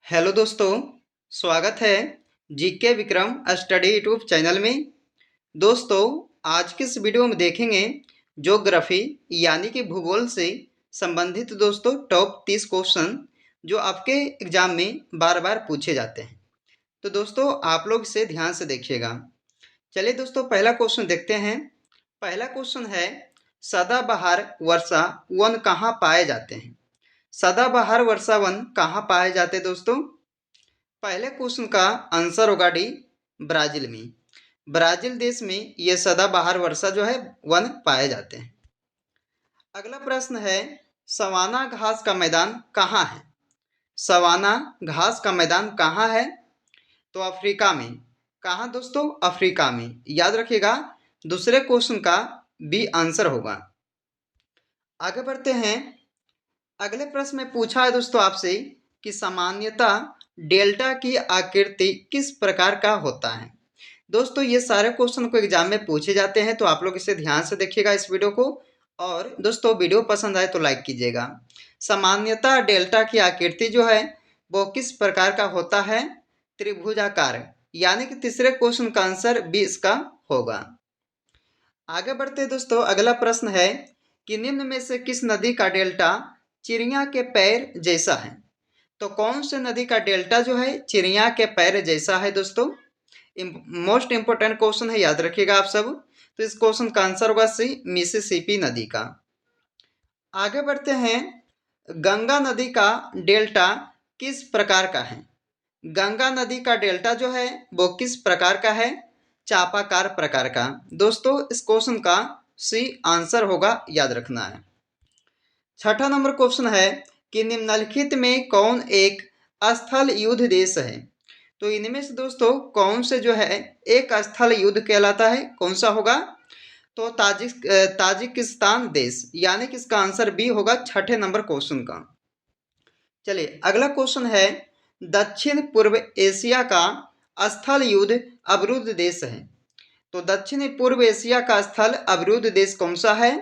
Hello दोस्तों, स्वागत है GK Vikram study YouTube channel में। दोस्तों, आज के इस वीडियो में देखेंगे ज्योग्राफी यानी कि भूगोल से संबंधित दोस्तों टॉप 30 क्वेश्चन जो आपके एग्जाम में बार बार पूछे जाते हैं। तो दोस्तों आप लोग इसे ध्यान से देखिएगा। चलिए दोस्तों, पहला क्वेश्चन देखते हैं। पहला क्वेश्चन है, सदाबहार वर्षा वन कहाँ पाए जाते हैं? सदाबहार वर्षा वन कहाँ पाए जाते हैं दोस्तों? पहले क्वेश्चन का आंसर होगा डी, ब्राजील में। ब्राजील देश में ये सदाबहार वर्षा जो है वन पाए जाते हैं। अगला प्रश्न है, सवाना घास का मैदान कहाँ है? सवाना घास का मैदान कहाँ है? तो अफ्रीका में। कहाँ दोस्तों? अफ्रीका में। याद रखिएगा, दूसरे क्वेश्चन का बी आंसर होगा। आगे बढ़ते हैं। अगले प्रश्न में पूछा है दोस्तों आपसे कि सामान्यतः डेल्टा की आकृति किस प्रकार का होता है? दोस्तों ये सारे क्वेश्चन को एग्जाम में पूछे जाते हैं, तो आप लोग इसे ध्यान से देखिएगा इस वीडियो को। और दोस्तों वीडियो पसंद आए तो लाइक कीजिएगा। सामान्यतः डेल्टा की आकृति जो है वो किस प्रकार का होता है? त्रिभुजाकार। यानी कि तीसरे क्वेश्चन का आंसर बी इसका होगा। आगे बढ़ते हैं दोस्तों। अगला प्रश्न है कि निम्न में से किस नदी का डेल्टा चिड़िया के पैर जैसा है? तो कौन से नदी का डेल्टा जो है चिड़िया के पैर जैसा है दोस्तों? मोस्ट इंपोर्टेंट क्वेश्चन है, याद रखिएगा आप सब। तो इस क्वेश्चन का आंसर होगा सी, मिसिसिपी नदी का। आगे बढ़ते हैं। गंगा नदी का डेल्टा किस प्रकार का है? गंगा नदी का डेल्टा जो है वो किस प्रकार का है? चापाकार प्रकार का। दोस्तों इस क्वेश्चन का सी आंसर होगा, याद रखना है। छठा नंबर क्वेश्चन है कि निम्नलिखित में कौन एक स्थल युद्ध देश है? तो इनमें से दोस्तों कौन से जो है एक स्थल युद्ध कहलाता है? कौन सा होगा? तो ताजिकिस्तान देश। यानी कि इसका आंसर बी होगा छठे नंबर क्वेश्चन का। चलिए अगला क्वेश्चन है, दक्षिण पूर्व एशिया का स्थल युद्ध अवरुद्ध देश है। तो दक्षिण पूर्व एशिया का स्थल अवरुद्ध देश कौन सा है?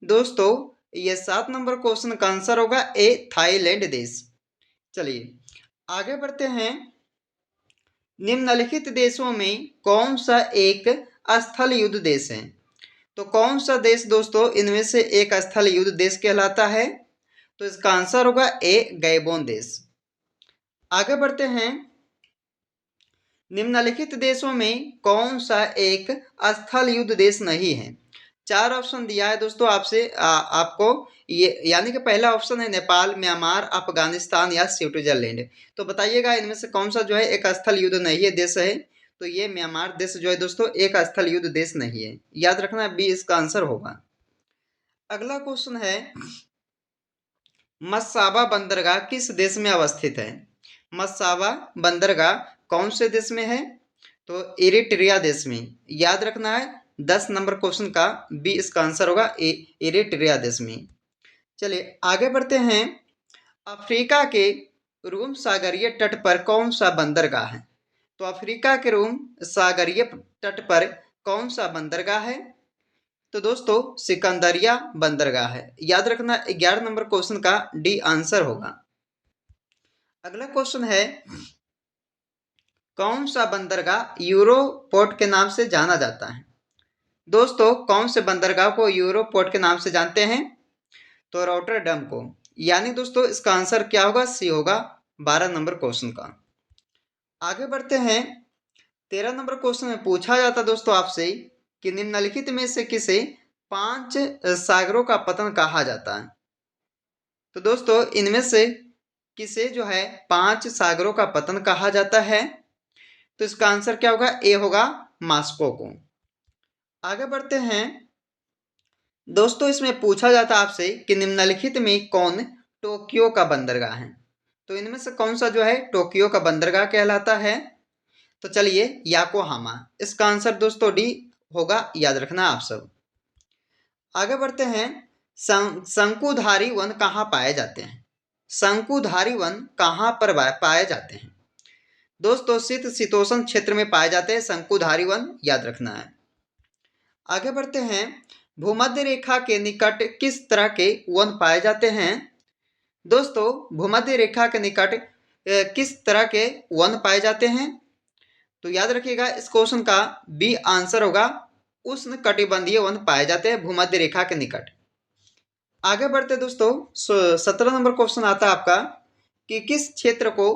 दोस्तों ये 7 नंबर क्वेश्चन का आंसर होगा ए, थाईलैंड देश। चलिए आगे बढ़ते हैं। निम्नलिखित देशों में कौन सा एक स्थल युद्ध देश है? तो कौन सा देश दोस्तों इनमें से एक स्थल युद्ध देश कहलाता है? तो इसका आंसर होगा ए, गैबोन देश। आगे बढ़ते हैं। निम्नलिखित देशों में कौन सा एक स्थल युद्ध देश नहीं है? 4 ऑप्शन दिया है दोस्तों आपसे आपको ये, यानी कि पहला ऑप्शन है नेपाल, म्यांमार, अफगानिस्तान या स्विट्जरलैंड। तो बताइएगा इनमें से कौन सा जो है एक स्थल युद्ध नहीं है देश है? तो ये म्यांमार देश जो है दोस्तों एक स्थल युद्ध देश नहीं है। याद रखना बी इसका आंसर होगा। अगला क्वेश्चन है, मस्साबा बंदरगाह किस देश में अवस्थित है? मस्साबा बंदरगाह कौन से देश में है? तो इरिट्रिया देश में। याद रखना है 10 नंबर क्वेश्चन का बी इसका आंसर होगा इरिट्रिया देश में। चलिए आगे बढ़ते हैं। अफ्रीका के रोम सागरीय तट पर कौन सा बंदरगाह है? तो अफ्रीका के रोम सागरीय तट पर कौन सा बंदरगाह है? तो दोस्तों सिकंदरिया बंदरगाह है। याद रखना 11 नंबर क्वेश्चन का डी आंसर होगा। अगला क्वेश्चन है, कौन सा बंदरगाह यूरोपोर्ट के नाम से जाना जाता है? दोस्तों कौन से बंदरगाह को यूरोपोर्ट के नाम से जानते हैं? तो रॉटरडैम को। यानी दोस्तों इसका आंसर क्या होगा? सी होगा 12 नंबर क्वेश्चन का। आगे बढ़ते हैं। 13 नंबर क्वेश्चन में पूछा जाता दोस्तों आपसे कि निम्नलिखित में से किसे 5 सागरों का पतन कहा जाता है? तो दोस्तों इनमें से किसे जो है 5 सागरों का पतन कहा जाता है? तो इसका आंसर क्या होगा? ए होगा मास्को को। आगे बढ़ते हैं। दोस्तों इसमें पूछा जाता आपसे कि निम्नलिखित में कौन टोक्यो का बंदरगाह है? तो इनमें से कौन सा जो है टोक्यो का बंदरगाह कहलाता है? तो चलिए याकोहामा। इसका आंसर दोस्तों डी होगा, याद रखना आप सब। आगे बढ़ते हैं। शंकुधारी वन कहाँ पाए जाते हैं? शंकुधारी वन कहाँ पर पाए जाते हैं? दोस्तों शीतोष्ण क्षेत्र में पाए जाते हैं शंकुधारी वन, याद रखना है। आगे बढ़ते हैं। भूमध्य रेखा के निकट किस तरह के वन पाए जाते हैं? दोस्तों भूमध्य रेखा के निकट किस तरह के वन पाए जाते हैं? तो याद रखिएगा इस क्वेश्चन का बी आंसर होगा, उष्ण कटिबंधीय वन पाए जाते हैं भूमध्य रेखा के निकट। आगे बढ़ते दोस्तों, 17 नंबर क्वेश्चन आता है आपका कि किस क्षेत्र को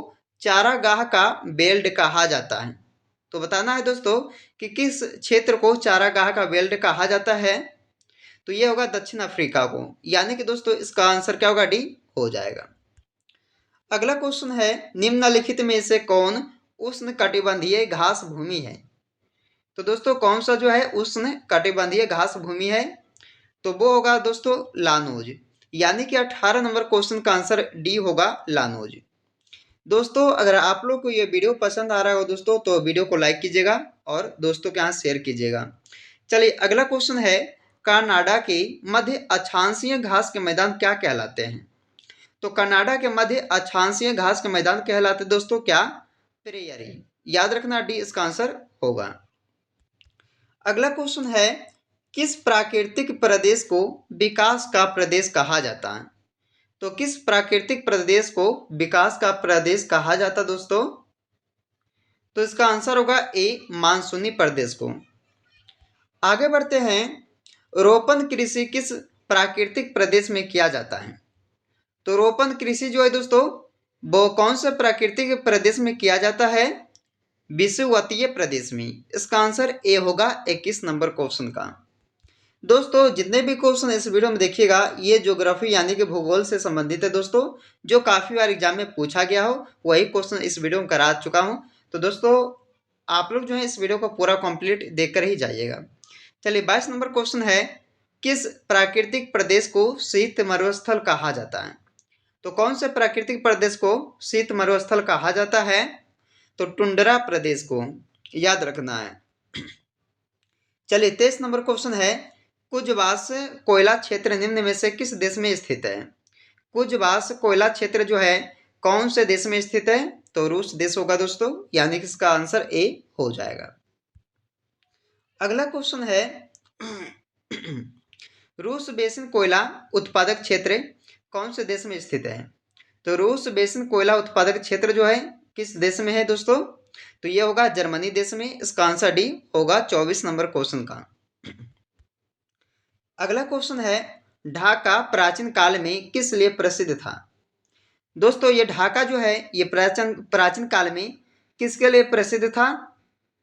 चारागाह का बेल्ट कहा जाता है? तो बताना है दोस्तों कि किस क्षेत्र को चारागाह का बेल्ट कहा जाता है। तो ये होगा दक्षिण अफ्रीका को, यानी कि दोस्तों इसका आंसर क्या होगा? डी हो जाएगा। अगला क्वेश्चन है, निम्नलिखित में से कौन उष्ण कटिबंधीय घास भूमि है? तो दोस्तों कौन सा जो है उष्ण कटिबंधीय घास भूमि है? तो वो होगा दोस्तों लानोज, यानी कि 18 नंबर क्वेश्चन का आंसर डी होगा लानोज। दोस्तों अगर आप लोग को ये वीडियो पसंद आ रहा हो दोस्तों तो वीडियो को लाइक कीजिएगा और दोस्तों के यहाँ शेयर कीजिएगा। चलिए अगला क्वेश्चन है, कनाडा के मध्य अक्षांशीय घास के मैदान क्या कहलाते हैं? तो कनाडा के मध्य अक्षांशीय घास के मैदान कहलाते दोस्तों क्या? प्रेयरी। याद रखना डी इसका आंसर होगा। अगला क्वेश्चन है, किस प्राकृतिक प्रदेश को विकास का प्रदेश कहा जाता है? तो किस प्राकृतिक प्रदेश को विकास का प्रदेश कहा जाता दोस्तों? तो इसका आंसर होगा ए मानसूनी प्रदेश को। आगे बढ़ते हैं, रोपण कृषि किस प्राकृतिक प्रदेश में किया जाता है? तो रोपण कृषि जो है दोस्तों वो कौन से प्राकृतिक प्रदेश में किया जाता है? विषुवतीय प्रदेश में। इसका आंसर ए होगा 21 नंबर क्वेश्चन का। दोस्तों जितने भी क्वेश्चन इस वीडियो में देखिएगा ये ज्योग्राफी यानी कि भूगोल से संबंधित है दोस्तों, जो काफ़ी बार एग्जाम में पूछा गया हो वही क्वेश्चन इस वीडियो में करा चुका हूं। तो दोस्तों आप लोग जो है इस वीडियो को पूरा कंप्लीट देखकर ही जाइएगा। चलिए 22 नंबर क्वेश्चन है, किस प्राकृतिक प्रदेश को शीत मरुस्थल कहा जाता है? तो कौन से प्राकृतिक प्रदेश को शीत मरुस्थल कहा जाता है? तो टुंड्रा प्रदेश को याद रखना है। चलिए 23 नंबर क्वेश्चन है, कुजवास कोयला क्षेत्र निम्न में से किस देश में स्थित है? कुजवास कोयला क्षेत्र जो है कौन से देश में स्थित है? तो रूस देश होगा दोस्तों, यानी कि इसका आंसर ए हो जाएगा। अगला क्वेश्चन है, रूस बेसिन कोयला उत्पादक क्षेत्र कौन से देश में स्थित है? तो रूस बेसिन कोयला उत्पादक क्षेत्र जो है किस देश में है दोस्तों? तो ये होगा जर्मनी देश में। इसका आंसर डी होगा 24 नंबर क्वेश्चन का। अगला क्वेश्चन है, ढाका प्राचीन काल में किस लिए प्रसिद्ध था? दोस्तों ये ढाका जो है ये प्राचीन काल में किसके लिए प्रसिद्ध था?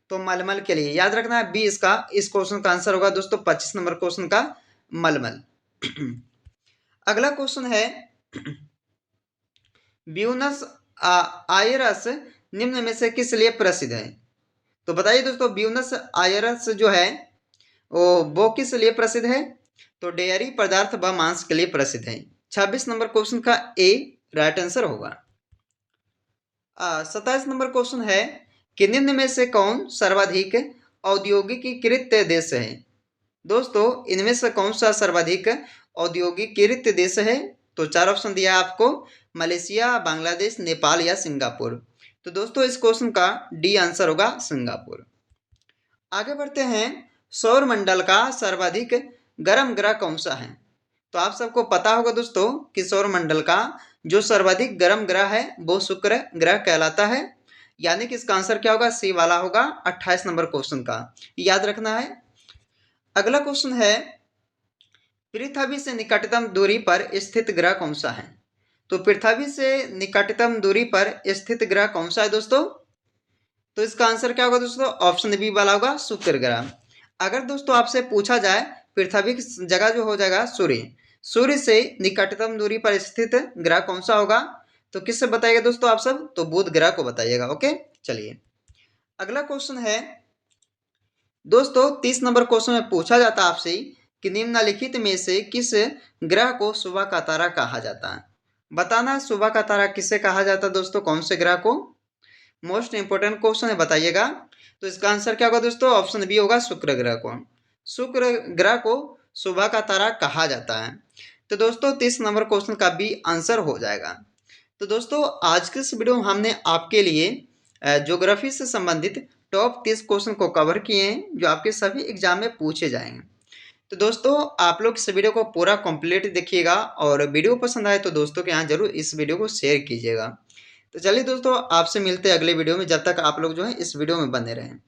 तो मलमल के लिए। याद रखना है बी इसका इस क्वेश्चन का आंसर होगा दोस्तों 25 नंबर क्वेश्चन का, मलमल। अगला क्वेश्चन है, ब्यूनस आयरस निम्न में से किस लिए प्रसिद्ध है? तो बताइए दोस्तों ब्यूनस आयरस जो है वो किस लिए प्रसिद्ध है? तो डेयरी पदार्थ व मांस के लिए प्रसिद्ध है। 26 नंबर क्वेश्चन का ए राइट आंसर होगा। 27 नंबर क्वेश्चन है कि निम्न में से कौन सर्वाधिक औद्योगिकीकृत देश है? दोस्तों इनमें से कौन सा सर्वाधिक औद्योगिकीकृत देश है? तो चार ऑप्शन दिया है आपको, मलेशिया, बांग्लादेश, नेपाल या सिंगापुर। तो दोस्तों इस क्वेश्चन का डी आंसर होगा सिंगापुर। आगे बढ़ते हैं, सौर मंडल का सर्वाधिक गर्म ग्रह कौन सा है? तो आप सबको पता होगा दोस्तों कि सौर मंडल का जो सर्वाधिक गर्म ग्रह है वो शुक्र ग्रह कहलाता है, यानी कि इसका आंसर क्या होगा? सी वाला होगा 28 नंबर क्वेश्चन का, याद रखना है। अगला क्वेश्चन है, पृथ्वी से निकटतम दूरी पर स्थित ग्रह कौन सा है? तो पृथ्वी से निकटतम दूरी पर स्थित ग्रह कौन सा है दोस्तों? तो इसका आंसर क्या होगा दोस्तों? ऑप्शन बी वाला होगा शुक्र ग्रह। अगर दोस्तों आपसे पूछा जाए पृथ्वी की जगह जो हो जाएगा सूर्य, सूर्य से निकटतम दूरी पर स्थित ग्रह कौन सा होगा? तो किससे बताइएगा दोस्तों आप सब? तो बुध ग्रह को बताइएगा। ओके चलिए अगला क्वेश्चन है दोस्तों 30 नंबर क्वेश्चन में पूछा जाता है आपसे कि निम्नलिखित में से किस ग्रह को सुबह का तारा कहा जाता है? बताना सुबह का तारा किसे कहा जाता है दोस्तों, कौन से ग्रह को? मोस्ट इंपोर्टेंट क्वेश्चन है, बताइएगा। तो इसका आंसर क्या होगा दोस्तों? ऑप्शन बी होगा शुक्र ग्रह को। शुक्र ग्रह को सुबह का तारा कहा जाता है। तो दोस्तों 30 नंबर क्वेश्चन का बी आंसर हो जाएगा। तो दोस्तों आज के इस वीडियो में हमने आपके लिए ज्योग्राफी से संबंधित टॉप 30 क्वेश्चन को कवर किए हैं जो आपके सभी एग्जाम में पूछे जाएंगे। तो दोस्तों आप लोग इस वीडियो को पूरा कंप्लीट देखिएगा और वीडियो पसंद आए तो दोस्तों के यहाँ जरूर इस वीडियो को शेयर कीजिएगा। तो चलिए दोस्तों, आपसे मिलते हैं अगले वीडियो में। जब तक आप लोग जो है इस वीडियो में बने रहें।